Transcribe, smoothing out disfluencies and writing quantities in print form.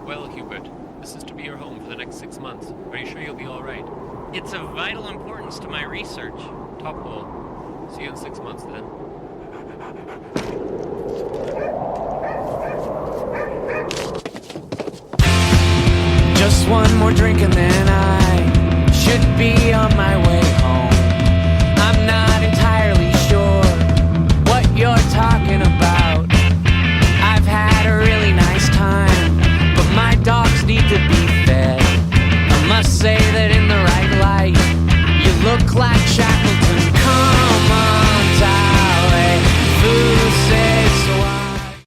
Well, Hubert, this is to be your home for the next 6 months. Are you sure you'll be all right? It's of vital importance to my research. Top hole. See you in 6 months, then. Just one more drink and then I should be on my way home. I'm not